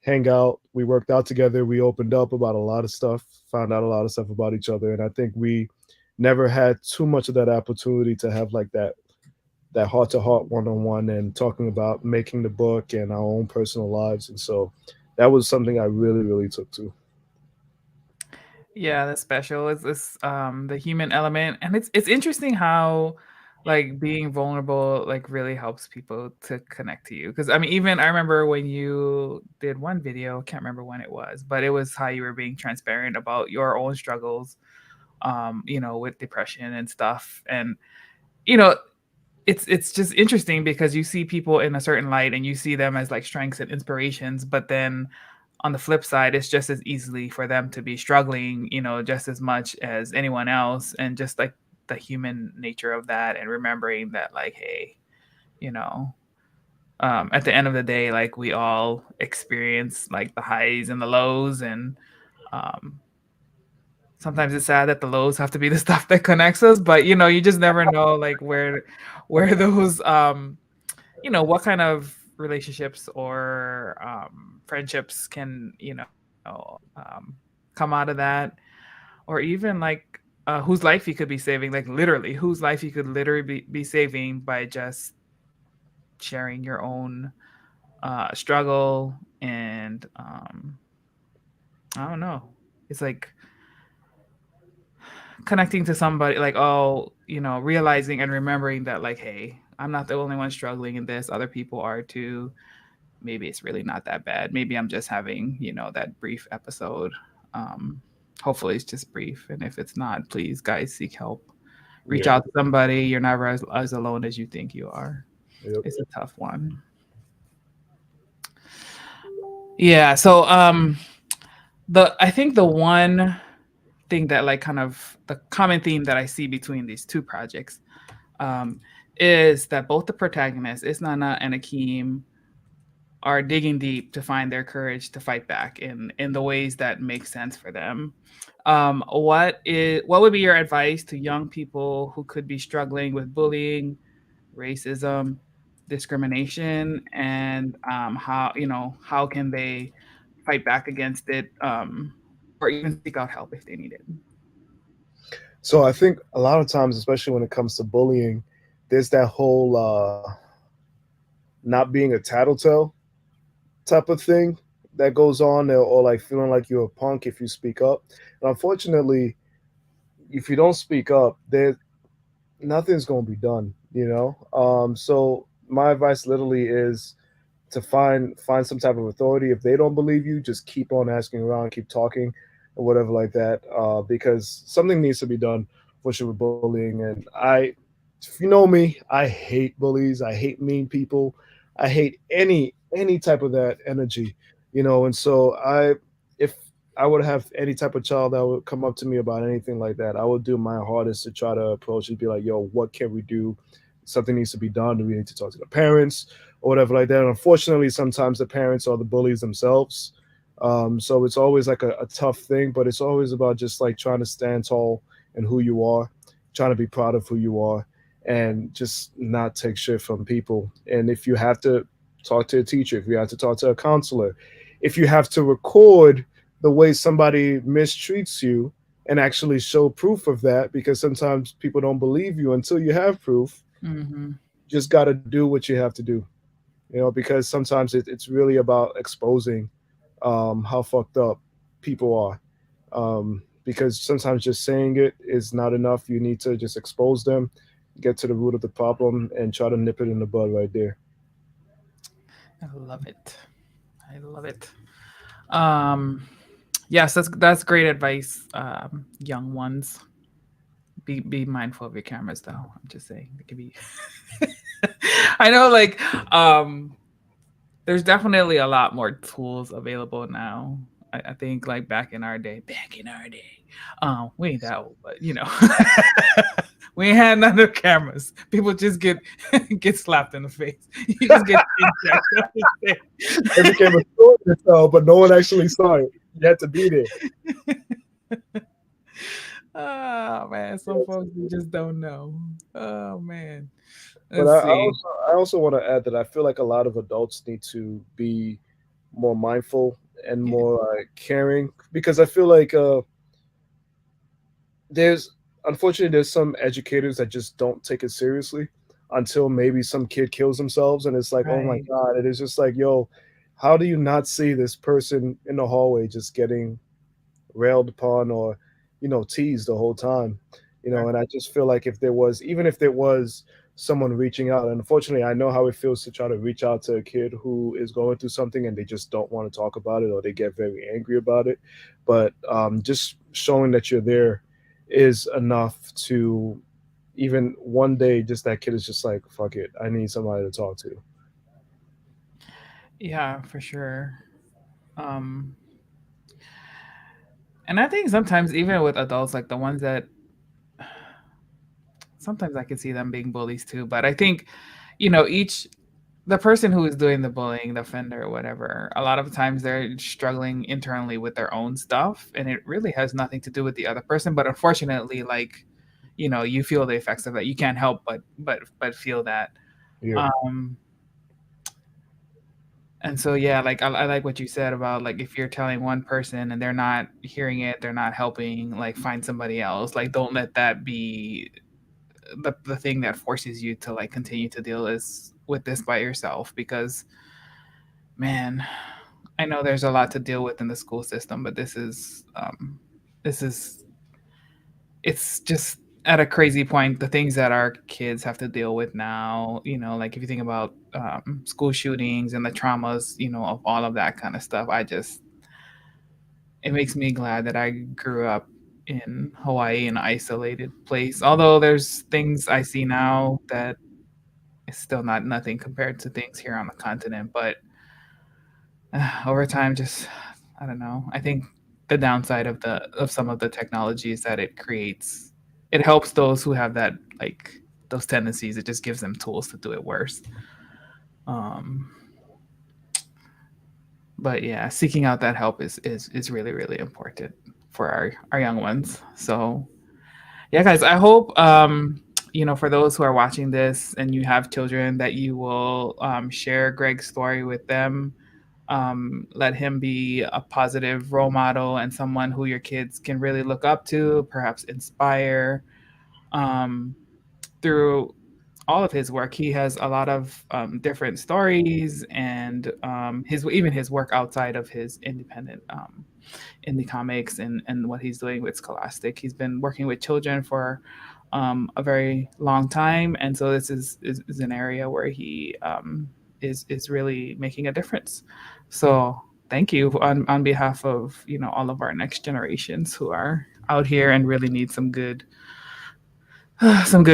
hang out. We worked out together. We opened up about a lot of stuff, found out a lot of stuff about each other, and I think we never had too much of that opportunity to have like that heart to heart one-on-one and talking about making the book and our own personal lives. And so that was something I really, really took to. Yeah, that's special. It's this the human element, and it's interesting how like being vulnerable like really helps people to connect to you. Because I mean, even I remember when you did one video, can't remember when it was, but it was how you were being transparent about your own struggles, with depression and stuff, and you know, it's just interesting because you see people in a certain light and you see them as like strengths and inspirations, but then on the flip side, it's just as easily for them to be struggling, just as much as anyone else. And just like the human nature of that, and remembering that, like, hey, at the end of the day, like we all experience like the highs and the lows. And sometimes it's sad that the lows have to be the stuff that connects us, but you just never know like where those what kind of relationships or friendships can come out of that, or even like whose life you could be saving, like literally whose life you could literally be saving by just sharing your own struggle. And I don't know, it's like connecting to somebody, like, realizing and remembering that, like, hey, I'm not the only one struggling in this, other people are too. Maybe it's really not that bad. Maybe I'm just having, that brief episode. Hopefully it's just brief. And if it's not, please, guys, seek help. Reach out to somebody. You're never as alone as you think you are. Yep. It's a tough one. Yeah. So I think the one thing that, like, kind of the common theme that I see between these two projects is that both the protagonists, Isnana and Akeem, are digging deep to find their courage to fight back in the ways that make sense for them. What would be your advice to young people who could be struggling with bullying, racism, discrimination, and how can they fight back against it, or even seek out help if they need it? So I think a lot of times, especially when it comes to bullying, there's that whole not being a tattletale type of thing that goes on, or like feeling like you're a punk if you speak up. And unfortunately, if you don't speak up, nothing's going to be done, so my advice literally is to find some type of authority. If they don't believe you, just keep on asking around, keep talking, or whatever like that, because something needs to be done for sure with bullying. And if you know me, I hate bullies. I hate mean people. I hate any type of that energy, and so if I would have any type of child that would come up to me about anything like that, I would do my hardest to try to approach and be like, yo, what can we do? Something needs to be done. Do we need to talk to the parents or whatever like that? And unfortunately, sometimes the parents are the bullies themselves. So it's always like a tough thing, but it's always about just like trying to stand tall in who you are, trying to be proud of who you are, and just not take shit from people. And if you have to talk to a teacher, if you have to talk to a counselor, if you have to record the way somebody mistreats you and actually show proof of that, because sometimes people don't believe you until you have proof. Mm-hmm. Just got to do what you have to do, because sometimes it's really about exposing how fucked up people are. Because sometimes just saying it is not enough. You need to just expose them, get to the root of the problem, and try to nip it in the bud right there. I love it. I love it. Um, yes, that's great advice. Young ones, be mindful of your cameras, though. I'm just saying, it could be. I know, like, there's definitely a lot more tools available now. I think, like, back in our day, we ain't that old, but we ain't had none of cameras. People just get slapped in the face. You just get It became a story to tell, but no one actually saw it. You had to be there. Oh man, some folks just don't know. Oh man. But Let's see. I also want to add that I feel like a lot of adults need to be more mindful and more caring, because I feel like unfortunately there's some educators that just don't take it seriously until maybe some kid kills themselves, and it's like, oh my Right. God, it is just like, yo, how do you not see this person in the hallway just getting railed upon or teased the whole time? And I just feel like even if there was someone reaching out, and unfortunately I know how it feels to try to reach out to a kid who is going through something and they just don't want to talk about it, or they get very angry about it, but just showing that you're there is enough to, even one day, just that kid is just like, fuck it, I need somebody to talk to. Yeah, for sure. Um, and I think sometimes even with adults, like the ones that sometimes I can see them being bullies too, but I think, each the person who is doing the bullying, the offender or whatever, a lot of times they're struggling internally with their own stuff, and it really has nothing to do with the other person. But unfortunately, like, you feel the effects of that. You can't help but feel that. Yeah. And so, yeah, like I like what you said about, like, if you're telling one person and they're not hearing it, they're not helping, like, find somebody else. Like, don't let that be the thing that forces you to, like, continue to deal with this by yourself, because man, I know there's a lot to deal with in the school system, but this is it's just at a crazy point, the things that our kids have to deal with now, like if you think about school shootings and the traumas, of all of that kind of stuff. It makes me glad that I grew up in Hawaii, an isolated place. Although there's things I see now that is still not nothing compared to things here on the continent, but over time, just I don't know. I think the downside of some of the technologies that it creates, it helps those who have that, like, those tendencies. It just gives them tools to do it worse. Um, but yeah, seeking out that help is really, really important for our young ones. So yeah, guys, I hope for those who are watching this and you have children, that you will share Greg's story with them. Let him be a positive role model and someone who your kids can really look up to, perhaps inspire. Through all of his work, he has a lot of different stories, and his work outside of his independent indie comics, and what he's doing with Scholastic. He's been working with children for a very long time, and so this is an area where he is really making a difference. So thank you on behalf of all of our next generations who are out here and really need some good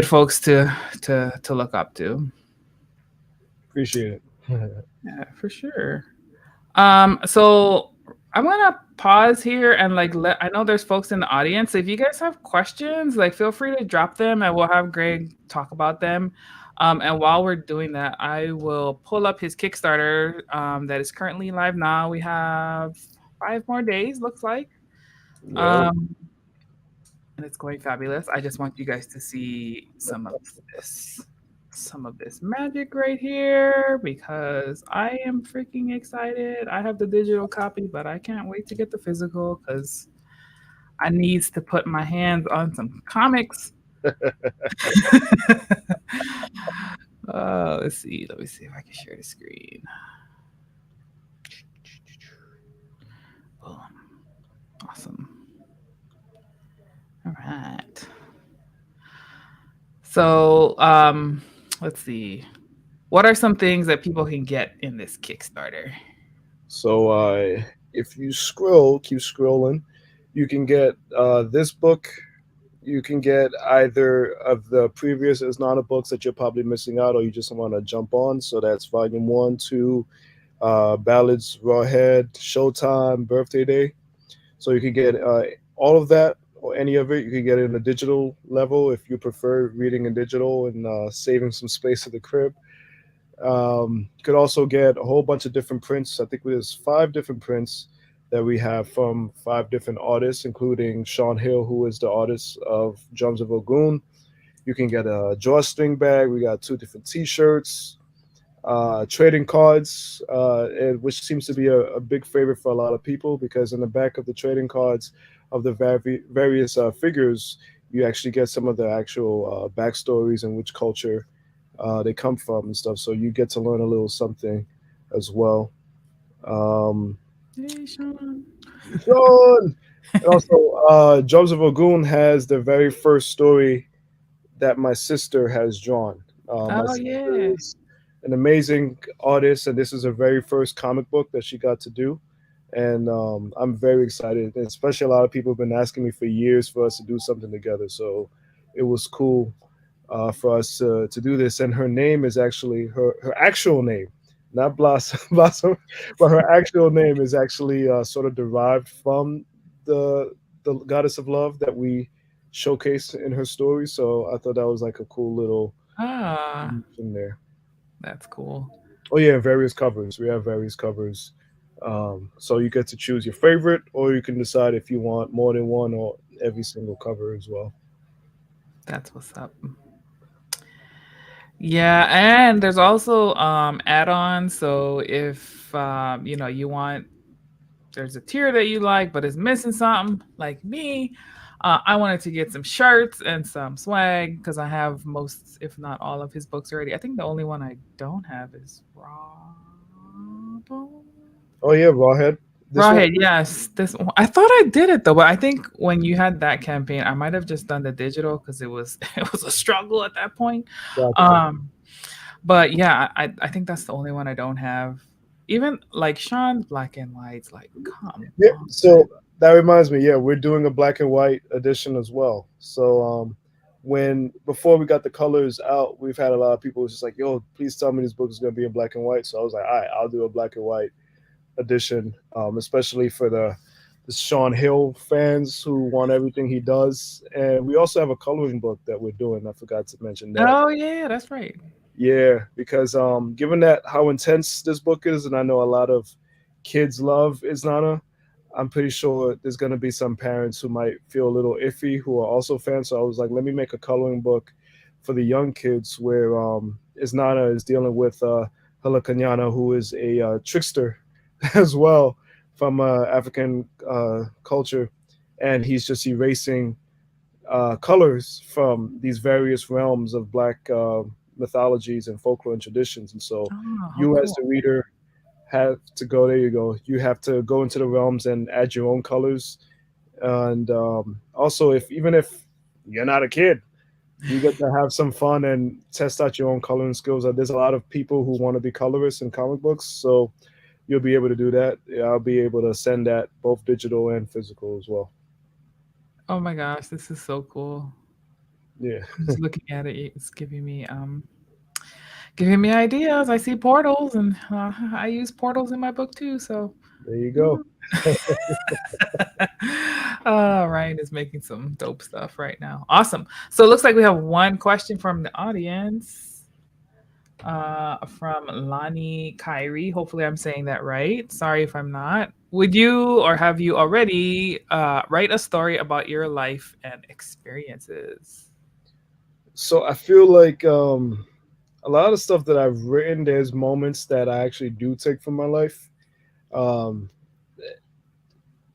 folks to look up to. Appreciate it. Yeah, for sure. So I'm gonna pause here and, like, I know there's folks in the audience. So if you guys have questions, like, feel free to drop them and we'll have Greg talk about them. And while we're doing that, I will pull up his Kickstarter that is currently live now. We have 5 more days, looks like. Yeah. And it's going fabulous. I just want you guys to see some of this magic right here, because I am freaking excited. I have the digital copy, but I can't wait to get the physical, because I needs to put my hands on some comics. Let's see. Let me see if I can share the screen. Boom. Awesome. All right. So, let's see. What are some things that people can get in this Kickstarter? So if you keep scrolling, you can get this book. You can get either of the previous Isnana books that you're probably missing out, or you just want to jump on. So that's volume 1, 2, Ballads, Rawhead, Showtime, Birthday Day. So you can get all of that or any of it. You can get it in a digital level if you prefer reading in digital and saving some space at the crib. You could also get a whole bunch of different prints. I think there's 5 different prints that we have from 5 different artists, including Sean Hill, who is the artist of Drums of Ogoun. You can get a drawstring bag. We got 2 different T-shirts, trading cards, which seems to be a big favorite for a lot of people, because in the back of the trading cards of the various figures, you actually get some of the actual backstories and which culture they come from and stuff. So you get to learn a little something as well. Hey, Sean. Sean! And also, Drums of Ogoun has the very first story that my sister has drawn. My Oh, sister yeah. is an amazing artist, and this is her very first comic book that she got to do. And I'm very excited. And especially a lot of people have been asking me for years for us to do something together. So it was cool for us to do this. And her name is actually her actual name, not Blossom, Blossom, but her actual name is actually sort of derived from the goddess of love that we showcased in her story. So I thought that was like a cool little Ah, in there. that's cool. Oh yeah, various covers. We have various covers. So you get to choose your favorite, or you can decide if you want more than one or every single cover as well. That's what's up. Yeah, and there's also add-ons. So if you want, there's a tier that you like, but it's missing something, like me. I wanted to get some shirts and some swag because I have most, if not all, of his books already. I think the only one I don't have is Oh yeah, Rawhead. This one. Rawhead. Yes, this one. I thought I did it though, but I think when you had that campaign, I might have just done the digital because it was it was a struggle at that point. Gotcha. But yeah, I think that's the only one I don't have. Even like Sean Black and White's like, come Yeah. on. So that reminds me. Yeah, we're doing a black and white edition as well. So when before we got the colors out, we've had a lot of people who's just like, "Yo, please tell me this book is going to be in black and white." So I was like, "All right, I'll do a black and white edition," especially for the Sean Hill fans who want everything he does. And we also have a coloring book that we're doing. I forgot to mention that. Oh yeah, that's right. Yeah, because given that how intense this book is, and I know a lot of kids love Isnana, I'm pretty sure there's going to be some parents who might feel a little iffy who are also fans. So I was like, let me make a coloring book for the young kids where Isnana is dealing with Halakanyana, who is a trickster as well from African culture, and he's just erasing colors from these various realms of Black mythologies and folklore and traditions. And so Oh, how you as cool. the reader have to go, there you go, you have to go into the realms and add your own colors. And also, even if you're not a kid, you get to have some fun and test out your own coloring skills. There's a lot of people who want to be colorists in comic books, so you'll be able to do that. I'll be able to send that both digital and physical as well. Oh my gosh, this is so cool. Yeah, I'm just looking at it. It's giving me ideas. I see portals, and I use portals in my book too. So, there you go. Ryan is making some dope stuff right now. Awesome. So it looks like we have one question from the audience. From Lani Kyrie. Hopefully, I'm saying that right. Sorry if I'm not. Would you or have you already write a story about your life and experiences? So I feel like a lot of stuff that I've written, there's moments that I actually do take from my life. Um,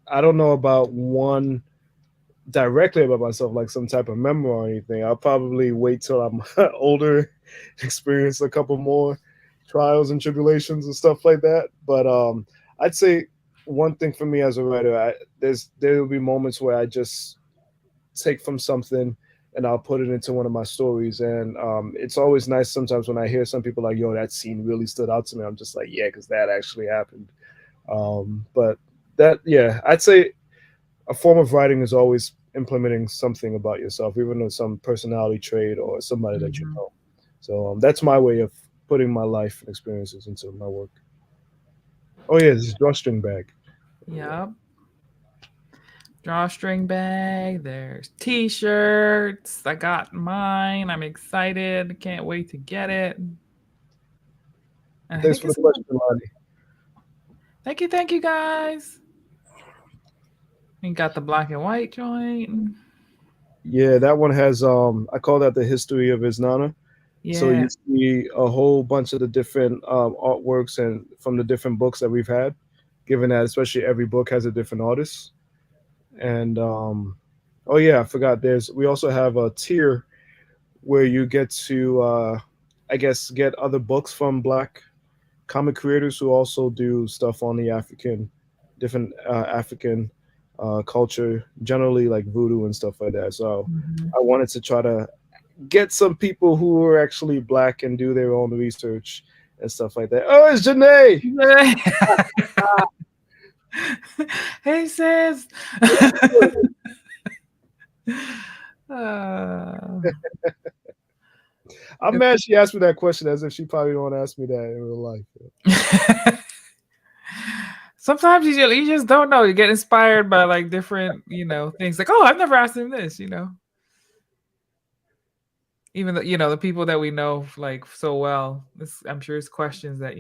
I don't know about one directly about myself, like some type of memoir or anything. I'll probably wait till I'm older, experience a couple more trials and tribulations and stuff like that. But I'd say one thing for me as a writer, there will be moments where I just take from something and I'll put it into one of my stories. And it's always nice sometimes when I hear some people like, yo, that scene really stood out to me. I'm just like, yeah, because that actually happened. But that, yeah, I'd say a form of writing is always implementing something about yourself, even though some personality trait or somebody that you know. So that's my way of putting my life and experiences into my work. Oh yeah, this is drawstring bag. Yep. Drawstring bag. There's t-shirts. I got mine. I'm excited. Can't wait to get it. Thanks for the question, Lonnie. Thank you, guys. We got the black and white joint. Yeah, that one has I call that the history of Isnana. Yeah. So you see a whole bunch of the different artworks and from the different books that we've had, given that especially every book has a different artist. And oh yeah, I forgot. We also have a tier where you get to I guess get other books from Black comic creators who also do stuff on the different African culture, generally like voodoo and stuff like that. So I wanted to try to get some people who are actually Black and do their own research and stuff like that. Oh, it's Janae. Hey, sis. I'm mad she asked me that question as if she probably don't ask me that in real life. Sometimes you just don't know. You get inspired by like different, things. Like, oh, I've never asked him this, Even the people that we know like so well. I'm sure it's questions that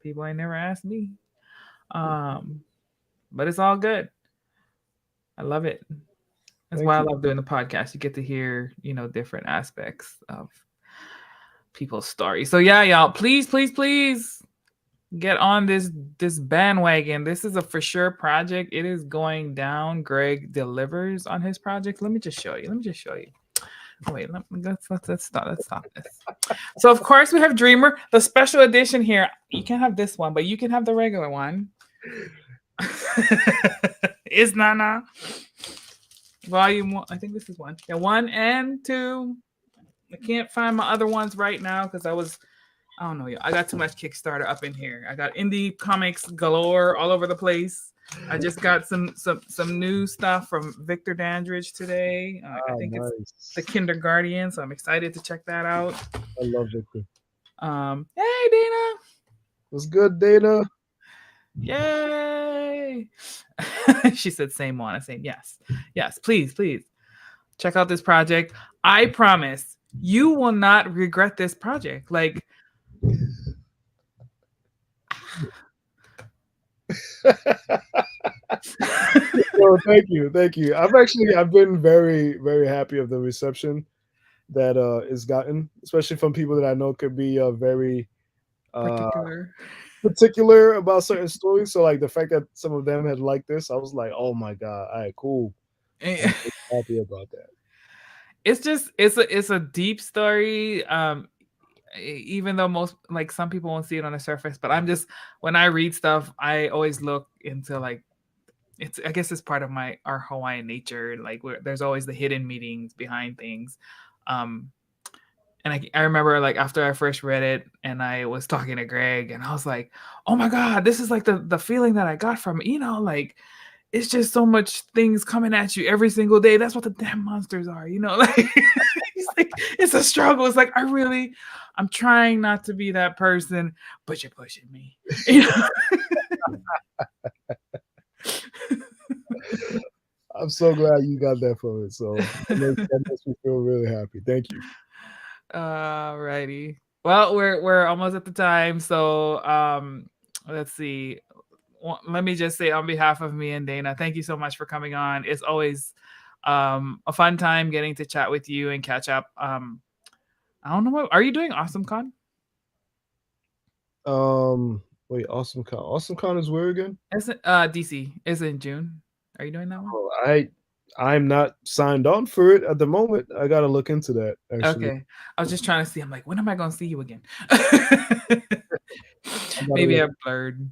people ain't never asked me. But it's all good. I love it. That's why I love doing the podcast. You get to hear, different aspects of people's stories. So yeah, y'all, please get on this bandwagon. This is a for sure project. It is going down. Greg delivers on his project. Let me just show you. Wait, let's stop this. So of course we have Dreamer, the special edition here. You can have this one, but you can have the regular one. Is Nana volume 1. I think this is 1. Yeah, 1 and 2. I can't find my other ones right now because I don't know. I got too much Kickstarter up in here. I got indie comics galore all over the place. I just got some new stuff from Victor Dandridge today. I think it's The Kindergarten, so I'm excited to check that out. I love Victor. Hey, Dana. What's good, Dana? Yay! She said same one. I said yes, please check out this project. I promise you will not regret this project. Like, well, thank you. I've been very, very happy of the reception that is gotten, especially from people that I know could be very particular about certain stories. So like the fact that some of them had liked this, I was like, oh my god, all right, cool. I'm happy about that. It's a deep story. Even though some people won't see it on the surface, but when I read stuff, I always look into like I guess it's part of our Hawaiian nature. Like there's always the hidden meanings behind things. And I remember like after I first read it and I was talking to Greg and I was like, oh my God, this is like the feeling that I got from, like it's just so much things coming at you every single day. That's what the damn monsters are, like, it's a struggle. It's like, I'm trying not to be that person, but you're pushing me. I'm so glad you got that from it. So that makes me feel really happy. Thank you. Alrighty. Well, we're almost at the time. So let's see. Let me just say on behalf of me and Dana, thank you so much for coming on. It's always a fun time getting to chat with you and catch up. I don't know are you doing AwesomeCon? Wait, AwesomeCon. AwesomeCon is where again? It's DC. Is in June. Are you doing that one? Oh, I'm not signed on for it at the moment. I gotta look into that. Actually. Okay. I was just trying to see. I'm like, when am I gonna see you again? Maybe I blurred.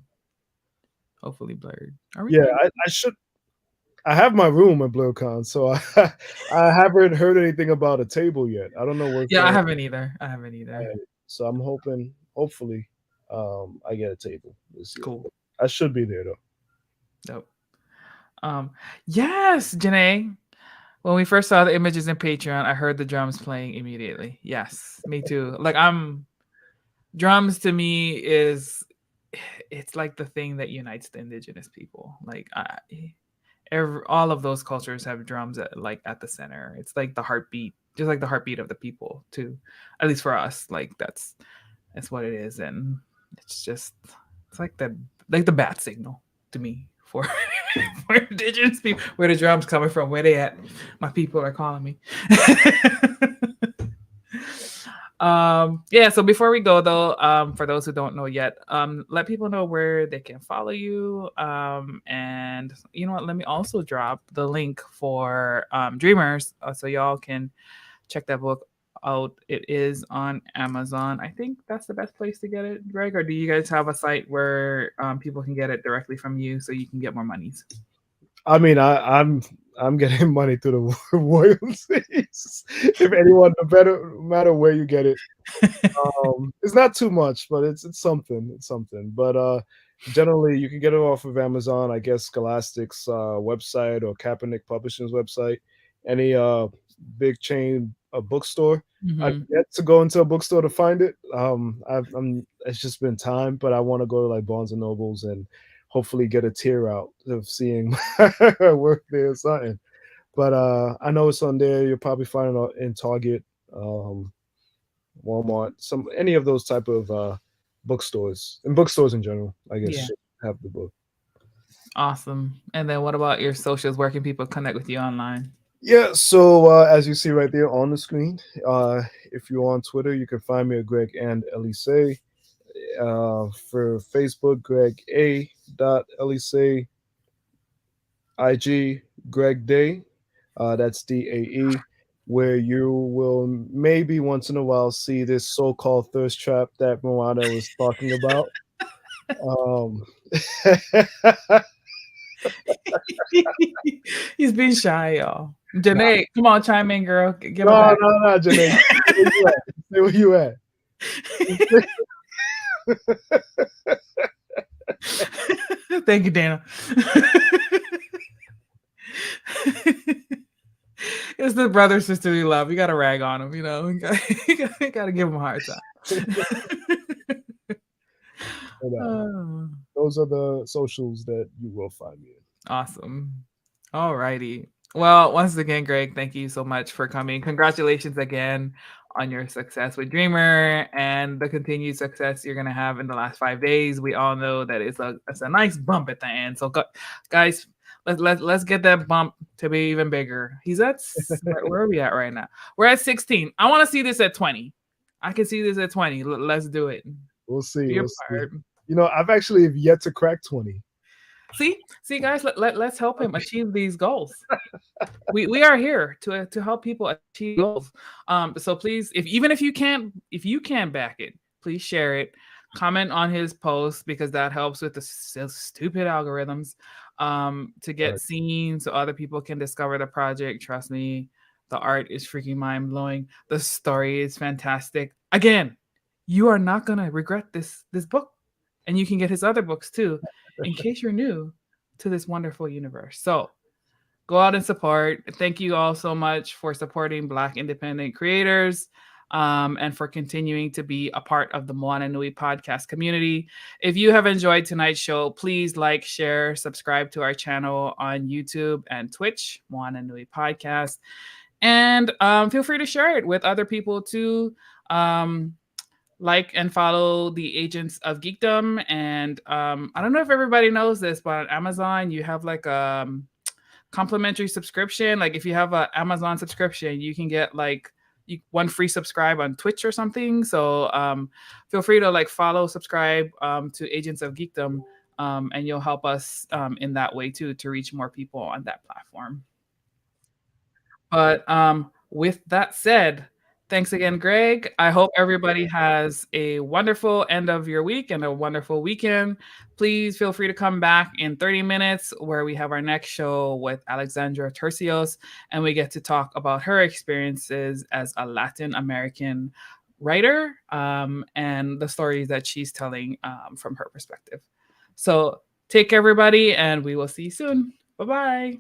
hopefully blurred. Are we Yeah, good? I should. I have my room at BlurCon, so I haven't heard anything about a table yet. I don't know what's Yeah, I going haven't either. I haven't either. on. So I'm hopefully, I get a table this year. Cool. I should be there though. Dope. Yes, Janae. When we first saw the images in Patreon, I heard the drums playing immediately. Yes, me too. Like drums to me it's like the thing that unites the indigenous people. Like all of those cultures have drums at the center. It's like the heartbeat, just like the heartbeat of the people too. At least for us, like that's what it is, and it's like the bat signal to me for for indigenous people. Where the drums coming from? Where they at? My people are calling me. Yeah, so before we go though, for those who don't know yet, let people know where they can follow you. And you know what, let me also drop the link for Dreamers, so y'all can check that book out. It is on Amazon. I think that's the best place to get it, Greg, or do you guys have a site where people can get it directly from you so you can get more monies? I mean, I'm getting money through the royalties. If anyone, no matter where you get it, it's not too much, but it's something. It's something. But generally, you can get it off of Amazon, I guess, Scholastic's website or Kaepernick Publishing's website. Any big chain bookstore. I've yet to go into a bookstore to find it. It's just been time, but I want to go to like Barnes and Nobles and hopefully get a tear out of seeing my work there or something. But I know it's on there. You'll probably find it in Target, Walmart, any of those type of bookstores, and bookstores in general, I guess, should have the book. Awesome. And then what about your socials? Where can people connect with you online? Yeah, so as you see right there on the screen, if you're on Twitter, you can find me at Greg and Elysee. For Facebook, Greg A. Elysee. IG, Greg Day. That's DAE, where you will maybe once in a while see this so-called thirst trap that Moana was talking about. He's being shy, y'all. Janae, come on, chime in, girl. Give no, Janae. Stay where you at. Thank you, Dana. It's the brother sisterly love. You gotta rag on him, you know. You gotta give him a hard time. Those are the socials that you will find me in. Awesome. All righty. Well, once again, Greg, thank you so much for coming. Congratulations again on your success with Dreamer and the continued success you're going to have in the last 5 days. We all know that it's a nice bump at the end. So guys, let's get that bump to be even bigger. He's at where are we at right now? We're at 16. I want to see this at 20. I can see this at 20. Let's do it. We'll see. You know, I've actually yet to crack 20. See, guys, let's help him achieve these goals. We are here to help people achieve goals. So please, if you can back it, please share it, comment on his post, because that helps with the stupid algorithms to get seen, so other people can discover the project. Trust me, the art is freaking mind blowing. The story is fantastic. Again, you are not gonna regret this book. And you can get his other books too, in case you're new to this wonderful universe. So go out and support. Thank you all so much for supporting Black independent creators and for continuing to be a part of the Moana Nui podcast community. If you have enjoyed tonight's show, please like, share, subscribe to our channel on YouTube and Twitch, Moana Nui Podcast. And feel free to share it with other people too. Like and follow the Agents of Geekdom. And I don't know if everybody knows this, but on Amazon, you have like a complimentary subscription. Like if you have an Amazon subscription, you can get like one free subscribe on Twitch or something. So feel free to like follow, subscribe to Agents of Geekdom, and you'll help us in that way too, to reach more people on that platform. But with that said, Thanks again, Greg. I hope everybody has a wonderful end of your week and a wonderful weekend. Please feel free to come back in 30 minutes where we have our next show with Alexandra Tercios, and we get to talk about her experiences as a Latin American writer and the stories that she's telling from her perspective. So take care, everybody, and we will see you soon. Bye-bye.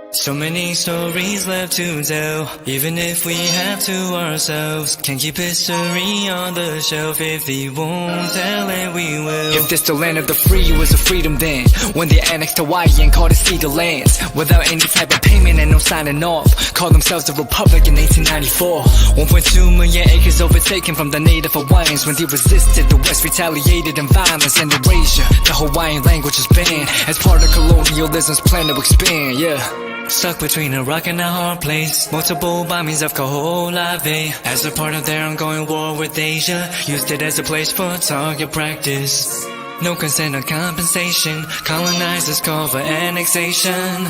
So many stories left to tell, even if we have to ourselves. Can't keep history on the shelf. If we won't tell it, we will. If this the land of the free, it was a freedom then, when they annexed Hawaii and called it Cedar Lands, without any type of payment and no signing off. Called themselves a republic in 1894. 1.2 million acres overtaken from the native Hawaiians. When they resisted, the West retaliated in violence and erasure. The Hawaiian language is banned as part of colonialism's plan to expand, yeah. Stuck between a rock and a hard place. Multiple bombings of Kaho'olawe as a part of their ongoing war with Asia. Used it as a place for target practice. No consent or compensation. Colonizers call for annexation.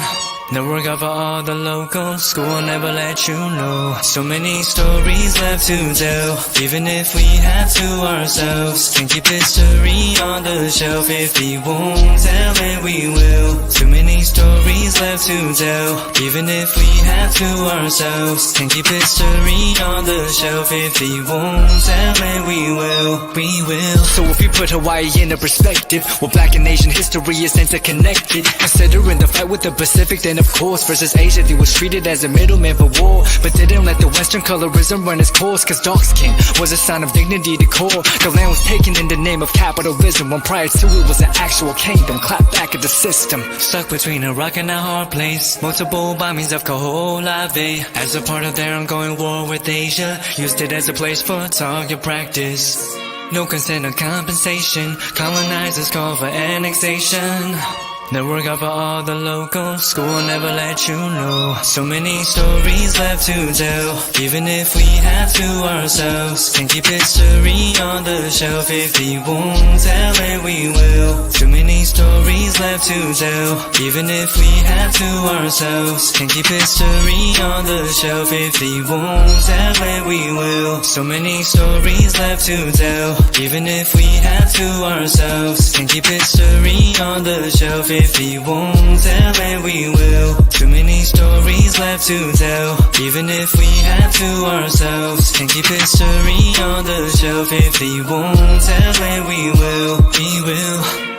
No regard for all the locals. School will never let you know. So many stories left to tell, even if we have to ourselves. Can't keep history on the shelf. If we won't tell it, we will. Too many stories left to tell, even if we have to ourselves. Can't keep history on the shelf. If we won't tell it, we will. We will. So if you put Hawaii in a perspective, well, Black and Asian history is interconnected. Considering the fight with the Pacific, then of course versus Asia, they was treated as a middleman for war, but didn't let the Western colorism run its course. Cause dark skin was a sign of dignity to core. The land was taken in the name of capitalism, when prior to it was an actual kingdom. Clap back at the system. Stuck between a rock and a hard place. Multiple bombings of Kaho'olawe as a part of their ongoing war with Asia. Used it as a place for target practice. No consent or compensation. Colonizers call for annexation. No regard for all the locals. School will never let you know. So many stories left to tell, even if we have to ourselves. Can't keep history on the shelf. If we won't tell it, we will. Too many stories left to tell, even if we have to ourselves. Can't keep history on the shelf. If we won't tell it, we will. So many stories left to tell, even if we have to ourselves. Can't keep history on the shelf. If we won't tell it, we will. Too many stories left to tell, even if we have to ourselves. Can't keep history on the shelf. If we won't tell it, we will. We will.